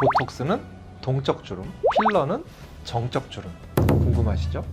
보톡스는 동적 주름, 필러는 정적 주름. 궁금하시죠?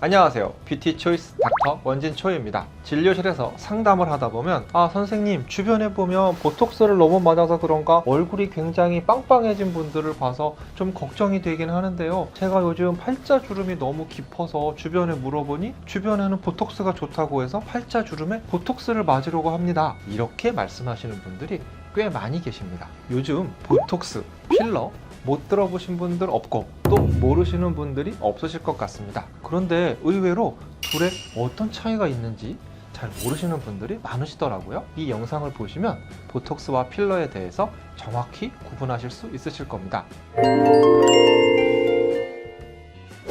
안녕하세요. 뷰티 초이스 닥터 원진초입니다. 진료실에서 상담을 하다 보면 선생님, 주변에 보면 보톡스를 너무 맞아서 그런가 얼굴이 굉장히 빵빵해진 분들을 봐서 좀 걱정이 되긴 하는데요. 제가 요즘 팔자주름이 너무 깊어서 주변에 물어보니 주변에는 보톡스가 좋다고 해서 팔자주름에 보톡스를 맞으려고 합니다. 이렇게 말씀하시는 분들이 꽤 많이 계십니다. 요즘 보톡스, 필러 못 들어보신 분들 없고 또 모르시는 분들이 없으실 것 같습니다. 그런데 의외로 둘에 어떤 차이가 있는지 잘 모르시는 분들이 많으시더라고요. 이 영상을 보시면 보톡스와 필러에 대해서 정확히 구분하실 수 있으실 겁니다.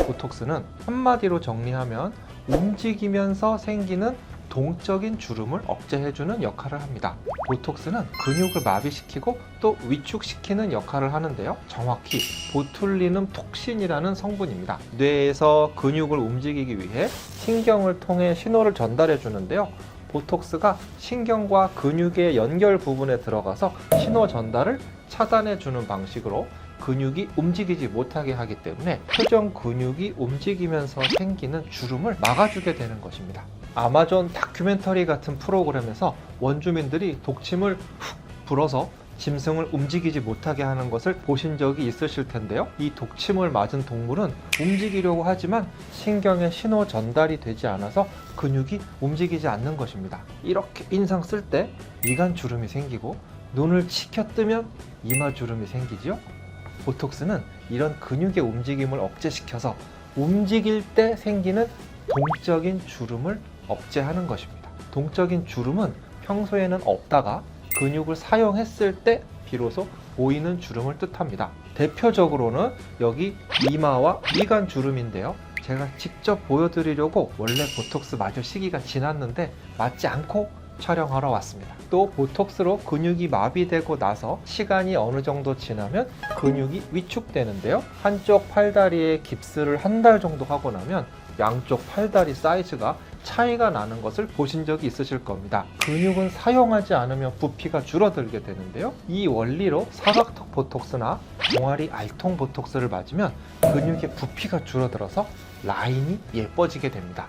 보톡스는 한마디로 정리하면 움직이면서 생기는 동적인 주름을 억제해주는 역할을 합니다. 보톡스는 근육을 마비시키고 또 위축시키는 역할을 하는데요. 정확히 보툴리눔 톡신이라는 성분입니다. 뇌에서 근육을 움직이기 위해 신경을 통해 신호를 전달해 주는데요. 보톡스가 신경과 근육의 연결 부분에 들어가서 신호 전달을 차단해 주는 방식으로 근육이 움직이지 못하게 하기 때문에 표정 근육이 움직이면서 생기는 주름을 막아주게 되는 것입니다. 아마존 다큐멘터리 같은 프로그램에서 원주민들이 독침을 훅 불어서 짐승을 움직이지 못하게 하는 것을 보신 적이 있으실 텐데요. 이 독침을 맞은 동물은 움직이려고 하지만 신경의 신호 전달이 되지 않아서 근육이 움직이지 않는 것입니다. 이렇게 인상 쓸 때 미간 주름이 생기고 눈을 치켜 뜨면 이마 주름이 생기죠. 보톡스는 이런 근육의 움직임을 억제시켜서 움직일 때 생기는 동적인 주름을 억제하는 것입니다. 동적인 주름은 평소에는 없다가 근육을 사용했을 때 비로소 보이는 주름을 뜻합니다. 대표적으로는 여기 이마와 미간 주름인데요. 제가 직접 보여드리려고 원래 보톡스 맞을 시기가 지났는데 맞지 않고 촬영하러 왔습니다. 또 보톡스로 근육이 마비되고 나서 시간이 어느 정도 지나면 근육이 위축되는데요. 한쪽 팔다리에 깁스를 한 달 정도 하고 나면 양쪽 팔다리 사이즈가 차이가 나는 것을 보신 적이 있으실 겁니다. 근육은 사용하지 않으면 부피가 줄어들게 되는데요. 이 원리로 사각턱 보톡스나 종아리 알통 보톡스를 맞으면 근육의 부피가 줄어들어서 라인이 예뻐지게 됩니다.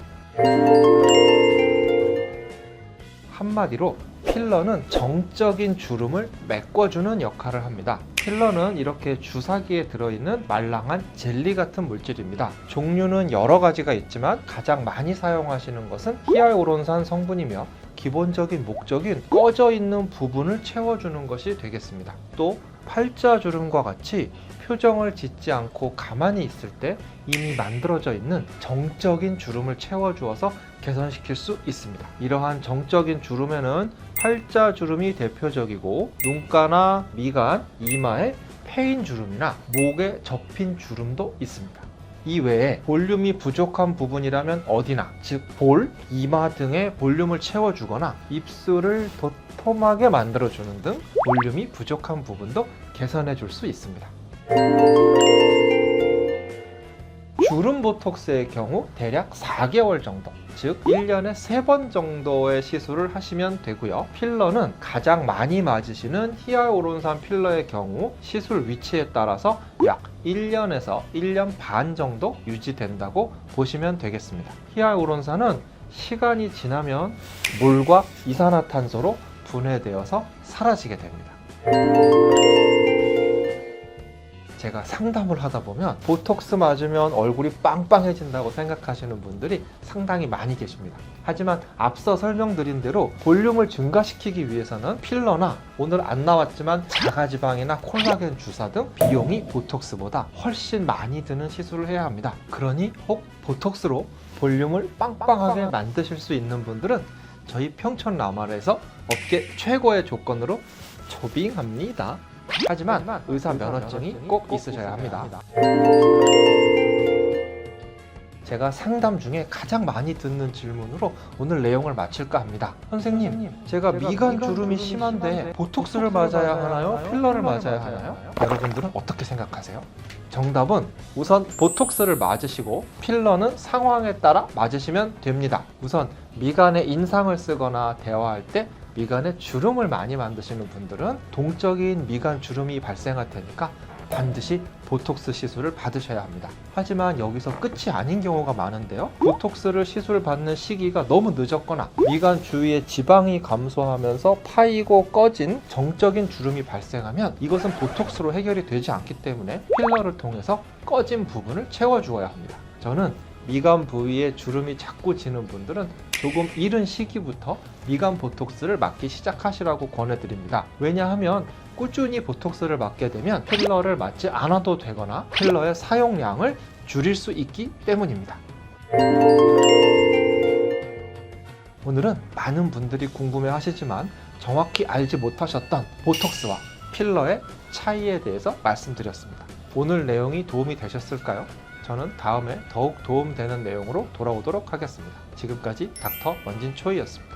한마디로 필러는 정적인 주름을 메꿔주는 역할을 합니다. 필러는 이렇게 주사기에 들어있는 말랑한 젤리 같은 물질입니다. 종류는 여러 가지가 있지만 가장 많이 사용하시는 것은 히알루론산 성분이며 기본적인 목적인 꺼져 있는 부분을 채워주는 것이 되겠습니다. 또 팔자주름과 같이 표정을 짓지 않고 가만히 있을 때 이미 만들어져 있는 정적인 주름을 채워주어서 개선시킬 수 있습니다. 이러한 정적인 주름에는 팔자주름이 대표적이고 눈가나 미간, 이마에 패인 주름이나 목에 접힌 주름도 있습니다. 이 외에 볼륨이 부족한 부분이라면 어디나, 즉 볼, 이마 등의 볼륨을 채워주거나 입술을 도톰하게 만들어주는 등 볼륨이 부족한 부분도 개선해 줄 수 있습니다. 주름 보톡스의 경우 대략 4개월 정도, 즉 1년에 3번 정도의 시술을 하시면 되고요. 필러는 가장 많이 맞으시는 히알루론산 필러의 경우 시술 위치에 따라서 약 1년에서 1년 반 정도 유지된다고 보시면 되겠습니다. 히알루론산은 시간이 지나면 물과 이산화탄소로 분해되어서 사라지게 됩니다. 제가 상담을 하다 보면 보톡스 맞으면 얼굴이 빵빵해진다고 생각하시는 분들이 상당히 많이 계십니다. 하지만 앞서 설명드린 대로 볼륨을 증가시키기 위해서는 필러나 오늘 안 나왔지만 자가지방이나 콜라겐 주사 등 비용이 보톡스보다 훨씬 많이 드는 시술을 해야 합니다. 그러니 혹 보톡스로 볼륨을 빵빵하게 만드실 수 있는 분들은 저희 평촌 라말에서 업계 최고의 조건으로 초빙합니다. 하지만 의사 면허증이 꼭 있으셔야 합니다. 제가 상담 중에 가장 많이 듣는 질문으로 오늘 내용을 마칠까 합니다. 선생님, 제가 미간 주름이 심한데 보톡스를 맞아야 하나요? 필러를 맞아야 하나요? 여러분들은 어떻게 생각하세요? 정답은 우선 보톡스를 맞으시고 필러는 상황에 따라 맞으시면 됩니다. 우선 미간에 인상을 쓰거나 대화할 때 미간에 주름을 많이 만드시는 분들은 동적인 미간 주름이 발생할 테니까 반드시 보톡스 시술을 받으셔야 합니다. 하지만 여기서 끝이 아닌 경우가 많은데요. 보톡스를 시술 받는 시기가 너무 늦었거나 미간 주위에 지방이 감소하면서 파이고 꺼진 정적인 주름이 발생하면 이것은 보톡스로 해결이 되지 않기 때문에 필러를 통해서 꺼진 부분을 채워주어야 합니다. 저는 미간 부위에 주름이 자꾸 지는 분들은 조금 이른 시기부터 미간 보톡스를 맞기 시작하시라고 권해드립니다. 왜냐하면 꾸준히 보톡스를 맞게 되면 필러를 맞지 않아도 되거나 필러의 사용량을 줄일 수 있기 때문입니다. 오늘은 많은 분들이 궁금해 하시지만 정확히 알지 못하셨던 보톡스와 필러의 차이에 대해서 말씀드렸습니다. 오늘 내용이 도움이 되셨을까요? 저는 다음에 더욱 도움되는 내용으로 돌아오도록 하겠습니다. 지금까지 닥터 원진초이였습니다.